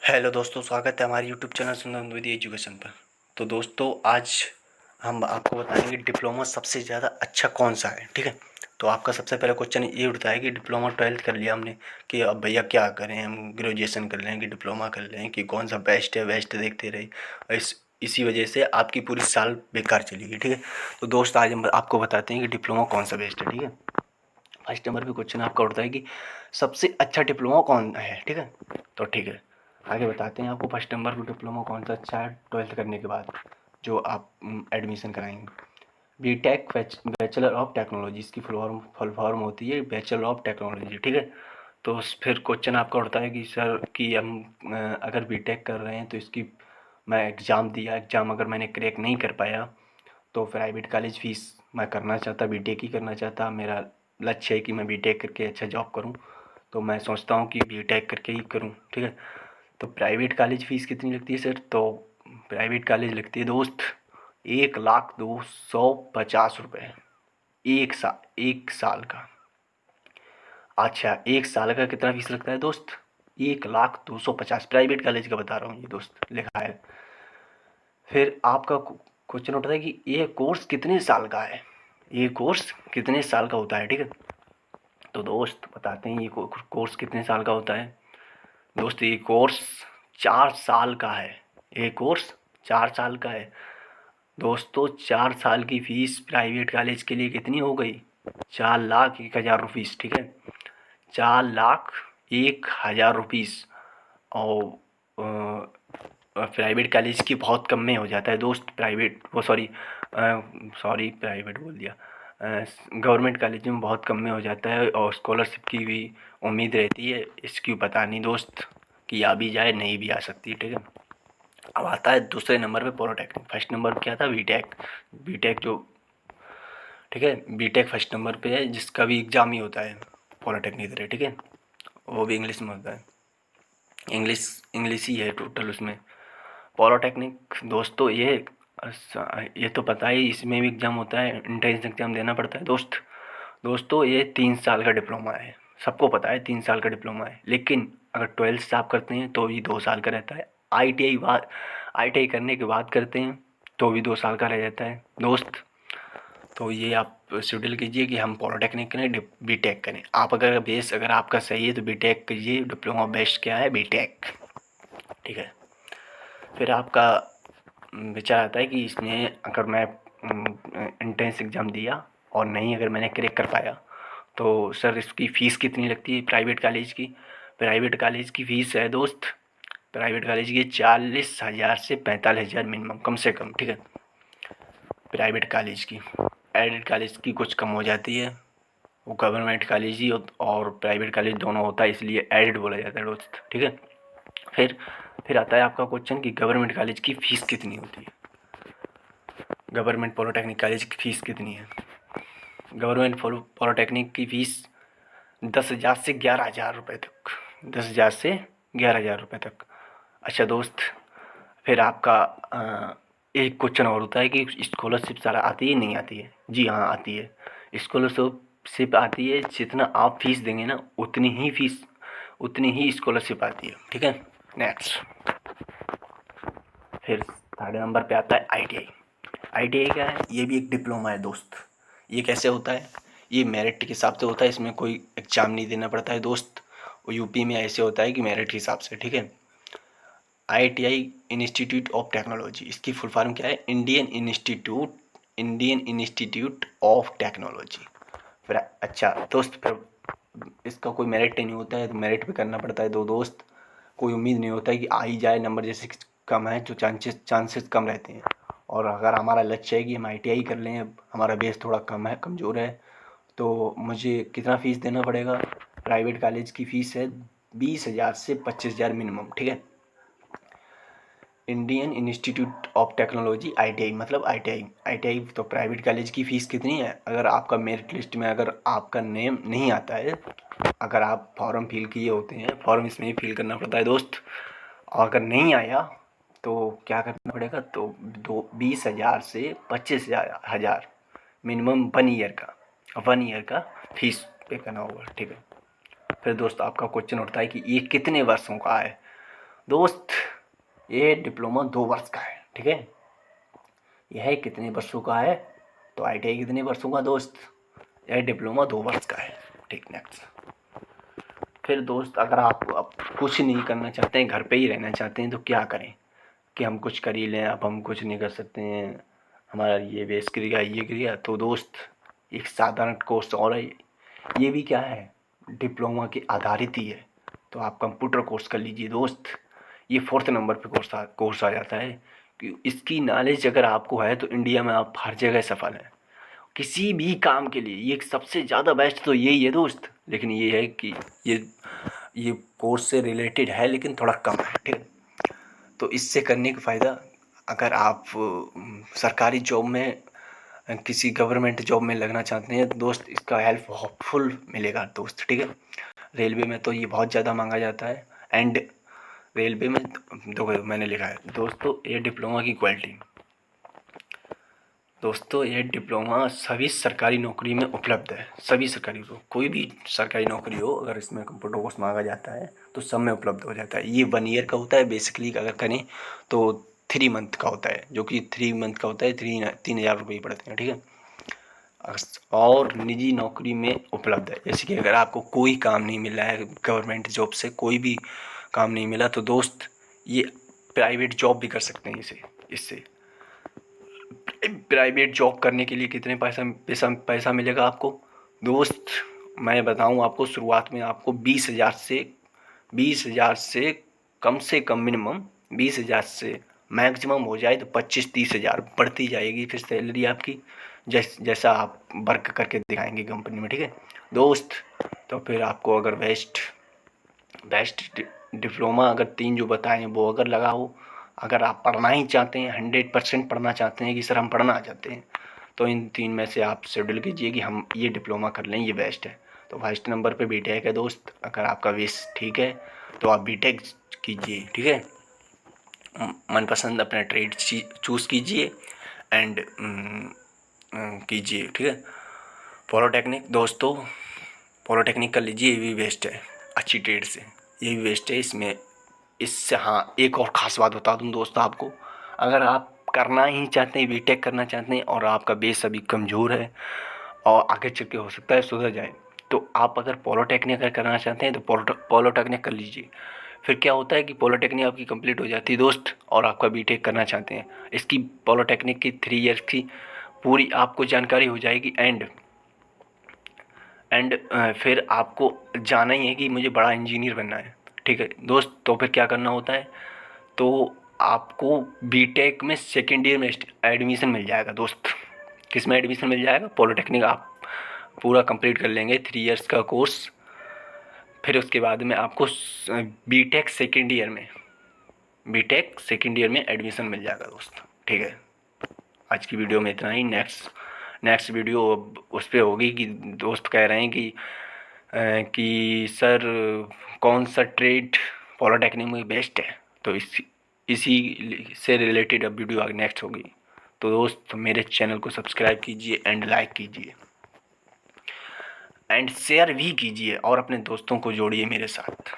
Hello दोस्तों, स्वागत है हमारे यूट्यूब चैनल सुंदर विद एजुकेशन पर। तो दोस्तों, आज हम आपको बताएंगे डिप्लोमा सबसे ज़्यादा अच्छा कौन सा है। ठीक है, तो आपका सबसे पहला क्वेश्चन ये उठता है कि डिप्लोमा 12th कर लिया हमने, कि अब भैया क्या करें, हम ग्रेजुएशन कर लें कि डिप्लोमा कर लें, कि कौन सा बेस्ट है। बेस्ट देखते रहे, इसी वजह से आपकी पूरी साल बेकार चलेगी। ठीक है, तो दोस्त आज हम आपको बताते हैं कि डिप्लोमा कौन सा बेस्ट है। ठीक है, फर्स्ट नंबर पे क्वेश्चन आपका उठता है कि सबसे अच्छा डिप्लोमा कौन है। ठीक है, तो ठीक है, आगे बताते हैं आपको फर्स्ट नंबर पर डिप्लोमा कौन सा अच्छा है 12th करने के बाद जो आप एडमिशन कराएंगे। बीटेक बैचलर ऑफ टेक्नोलॉजी, इसकी फुल फॉर्म होती है बैचलर ऑफ टेक्नोलॉजी। ठीक है, तो फिर क्वेश्चन आपका उठता है कि सर कि हम अगर बीटेक कर रहे हैं तो इसकी मैं एग्ज़ाम दिया, एग्ज़ाम अगर मैंने क्रैक नहीं कर पाया तो प्राइवेट कॉलेज फ़ीस मैं करना चाहता, बीटेक ही करना चाहता। मेरा लक्ष्य है कि मैं बीटेक करके अच्छा जॉब करूं, तो मैं सोचता हूं कि बीटेक करके ही करूं। ठीक है, तो प्राइवेट कॉलेज फ़ीस कितनी लगती है सर? तो प्राइवेट कॉलेज लगती है दोस्त 1,0250,000 रुपये एक साल का। अच्छा, एक साल का कितना फीस लगता है दोस्त? 1,0250,000 प्राइवेट कॉलेज का बता रहा हूँ, ये दोस्त लिखा है। फिर आपका क्वेश्चन उठता है कि ये कोर्स कितने साल का है, ये कोर्स कितने साल का होता है। ठीक है, तो दोस्त बताते हैं ये कोर्स कितने साल का होता है। दोस्त ये कोर्स 4 साल का है, ये कोर्स 4 साल का है। दोस्तों, 4 साल की फीस प्राइवेट कॉलेज के लिए कितनी हो गई? 4,01,000 रुपीज़। ठीक है, 4,01,000 रुपीज़। और प्राइवेट कॉलेज की बहुत कम में हो जाता है दोस्त। प्राइवेट वो सॉरी प्राइवेट बोल दिया, गवर्नमेंट कॉलेज में बहुत कम में हो जाता है और स्कॉलरशिप की भी उम्मीद रहती है। इसकी पता नहीं दोस्त कि आ भी जाए नहीं भी आ सकती। ठीक है, अब आता है दूसरे नंबर पे पॉलिटेक्निक। फर्स्ट नंबर पे क्या था? बीटेक। बीटेक जो ठीक है, बीटेक फर्स्ट नंबर पे है, जिसका भी एग्ज़ाम ही होता है पॉलिटेक्निक तरह। ठीक है, वो भी इंग्लिश में होता है, इंग्लिश इंग्लिश ही है टोटल उसमें। पॉलिटेक्निक दोस्तों ये तो पता है, इसमें भी एग्ज़ाम होता है, एंट्रेंस एग्ज़ाम देना पड़ता है दोस्तों ये 3 साल का डिप्लोमा है। सबको पता है 3 साल का डिप्लोमा है, लेकिन अगर 12th से आप करते हैं तो ये 2 साल का रहता है। आई टी आई करने के बाद करते हैं तो भी 2 साल का रह जाता है दोस्त। तो ये आप शेड्यूल कीजिए कि हम पॉलिटेक्निक करें बीटेक करें। आप अगर आपका सही है तो बीटेक कीजिए, डिप्लोमा बेस्ट क्या है? बीटेक। ठीक है, फिर आपका विचार आता है कि इसमें अगर मैं एंट्रेंस एग्ज़ाम दिया और नहीं अगर मैंने क्रैक कर पाया तो सर इसकी फ़ीस कितनी लगती है प्राइवेट कॉलेज की? प्राइवेट कॉलेज की फ़ीस है दोस्त, प्राइवेट कॉलेज की 40,000 से 45,000 मिनिमम, कम से कम। ठीक है, प्राइवेट कॉलेज की। एडेड कॉलेज की कुछ कम हो जाती है, वो गवर्नमेंट कॉलेज ही और प्राइवेट कॉलेज दोनों होता है, इसलिए एडेड बोला जाता है दोस्त। ठीक है, फिर फिर आता है आपका क्वेश्चन कि गवर्नमेंट कॉलेज की फ़ीस कितनी होती है। गवर्नमेंट पॉलिटेक्निक कॉलेज की फ़ीस कितनी है? गवर्नमेंट पॉलिटेक्निक की फ़ीस 10,000 से 11,000 रुपये तक, 10,000 से 11,000 रुपये तक। अच्छा दोस्त, फिर आपका एक क्वेश्चन और होता है कि स्कॉलरशिप सारा आती है नहीं आती है? जी हाँ, आती है। स्कॉलरशिप आती है, जितना आप फीस देंगे ना उतनी ही स्कॉलरशिप आती है। ठीक है, नेक्स्ट। फिर थर्ड नंबर पे आता है आईटीआई। आईटीआई क्या है? ये भी एक डिप्लोमा है दोस्त। ये कैसे होता है? ये मेरिट के हिसाब से होता है, इसमें कोई एग्ज़ाम नहीं देना पड़ता है दोस्त। और यूपी में ऐसे होता है कि मेरिट के हिसाब से। ठीक है, आईटीआई इंस्टीट्यूट ऑफ टेक्नोलॉजी, इसकी फुल फॉर्म क्या है? Indian institute of technology. फिर अच्छा दोस्त, फिर इसका कोई मेरिट नहीं होता है, तो मेरिट पे करना पड़ता है दो दोस्त। कोई उम्मीद नहीं होता है कि आ ही जाए, नंबर जैसे कम है तो चांसेस कम रहते हैं। और अगर हमारा लक्ष्य है कि हम आईटीआई कर लें, हमारा बेस थोड़ा कम है, कमज़ोर है, तो मुझे कितना फ़ीस देना पड़ेगा? प्राइवेट कॉलेज की फ़ीस है 20,000 से 25,000 मिनिमम। ठीक है, Indian institute of technology ITI मतलब आईटीआई तो प्राइवेट कॉलेज की फ़ीस कितनी है? अगर आपका मेरिट लिस्ट में अगर आपका नेम नहीं आता है, अगर आप फॉर्म फिल किए होते हैं, फॉर्म इसमें ही फिल करना पड़ता है दोस्त, और अगर नहीं आया तो क्या करना पड़ेगा? तो 20,000 से 25,000 मिनिमम 1 ईयर का फीस पे करना होगा। ठीक है, फिर दोस्त आपका क्वेश्चन उठता है कि ये कितने वर्षों का है? दोस्त ये डिप्लोमा 2 वर्ष का है, ठीक है। यह कितने वर्षों का है? तो ITI कितने वर्षों का दोस्त? यह डिप्लोमा 2 वर्ष का है, ठीक। नेक्स्ट। फिर दोस्त अगर आप अब कुछ नहीं करना चाहते हैं, घर पे ही रहना चाहते हैं, तो क्या करें कि हम कुछ कर ही लें, अब हम कुछ नहीं कर सकते हैं, हमारा ये बेस गिर गया, ये गिर गया। तो दोस्त एक साधारण कोर्स और है, ये भी क्या है, डिप्लोमा के आधारित ही है। तो आप कंप्यूटर कोर्स कर लीजिए दोस्त। ये 4th नंबर पे कोर्स आ जाता है कि इसकी नॉलेज अगर आपको है तो इंडिया में आप हर जगह सफल हैं, किसी भी काम के लिए। ये सबसे ज़्यादा बेस्ट तो यही है दोस्त। लेकिन ये है कि ये कोर्स से रिलेटेड है लेकिन थोड़ा कम है, ठीक है। तो इससे करने का फ़ायदा, अगर आप सरकारी जॉब में, किसी गवर्नमेंट जॉब में लगना चाहते हैं तो दोस्त इसका हेल्पफुल मिलेगा दोस्त, ठीक है। रेलवे में तो ये बहुत ज़्यादा मांगा जाता है। एंड रेलवे में देखो मैंने लिखा है दोस्तों, ये डिप्लोमा की क्वालिटी। दोस्तों ये डिप्लोमा सभी सरकारी नौकरी में उपलब्ध है, सभी सरकारी, कोई भी सरकारी नौकरी हो, अगर इसमें कंप्यूटर कोर्स मांगा जाता है तो सब में उपलब्ध हो जाता है। ये 1 ईयर का होता है बेसिकली, अगर करें तो 3 मंथ का होता है, जो कि 3 मंथ का होता है, 3,000 रुपये पड़ते हैं, ठीक है। और निजी नौकरी में उपलब्ध है, जैसे कि अगर आपको कोई काम नहीं मिल रहा है, गवर्नमेंट जॉब से कोई भी काम नहीं मिला, तो दोस्त ये प्राइवेट जॉब भी कर सकते हैं इससे। प्राइवेट जॉब करने के लिए कितने पैसा मिलेगा आपको दोस्त? मैं बताऊं आपको, शुरुआत में आपको 20,000 से कम मिनिमम 20,000 से मैक्सिमम हो जाए तो 25-30,000 बढ़ती जाएगी फिर सैलरी आपकी, जैसा आप वर्क करके दिखाएंगे कंपनी में, ठीक है दोस्त। तो फिर आपको अगर बेस्ट डिप्लोमा अगर 3 जो बताए हैं वो अगर लगा हो, अगर आप पढ़ना ही चाहते हैं, 100% पढ़ना चाहते हैं कि सर हम पढ़ना चाहते हैं, तो इन 3 में से आप शेड्यूल कीजिए कि हम ये डिप्लोमा कर लें, ये बेस्ट है। तो फर्स्ट नंबर पे बीटेक है दोस्त। अगर आपका बेस ठीक है तो आप बीटेक कीजिए, ठीक है। मनपसंद अपना ट्रेड चूज़ कीजिए एंड कीजिए, ठीक है। पॉलिटेक्निक दोस्तों, पॉलिटेक्निक कर लीजिए, ये भी बेस्ट है, अच्छी ट्रेड से, ये भी बेस्ट है। इससे हाँ, एक और ख़ास बात बता दूँ दोस्त आपको, अगर आप करना ही चाहते हैं, बीटेक करना चाहते हैं और आपका बेस अभी कमज़ोर है और आगे चल के हो सकता है सुधर जाए, तो आप अगर पॉलिटेक्निक अगर करना चाहते हैं तो पॉलिटेक्निक कर लीजिए। फिर क्या होता है कि पॉलिटेक्निक आपकी कंप्लीट हो जाती है दोस्त, और आपका बीटेक करना चाहते हैं, इसकी पॉलिटेक्निक की 3 ईयर्स की पूरी आपको जानकारी हो जाएगी। एंड फिर आपको जाना ही है कि मुझे बड़ा इंजीनियर बनना है, ठीक है दोस्त। तो फिर क्या करना होता है, तो आपको बीटेक में 2nd ईयर में एडमिशन मिल जाएगा दोस्त। किस में एडमिशन मिल जाएगा? पॉलिटेक्निक आप पूरा कंप्लीट कर लेंगे 3 ईयर्स का कोर्स, फिर उसके बाद में आपको बीटेक 2nd ईयर में एडमिशन मिल जाएगा दोस्त, ठीक है। आज की वीडियो में इतना ही। नेक्स्ट वीडियो उस पर होगी कि दोस्त कह रहे हैं कि सर कौन सा ट्रेड पॉलिटेक्निक में बेस्ट है, तो इसी से रिलेटेड अब वीडियो आगे नेक्स्ट होगी। तो दोस्त मेरे चैनल को सब्सक्राइब कीजिए एंड लाइक कीजिए एंड शेयर भी कीजिए और अपने दोस्तों को जोड़िए मेरे साथ।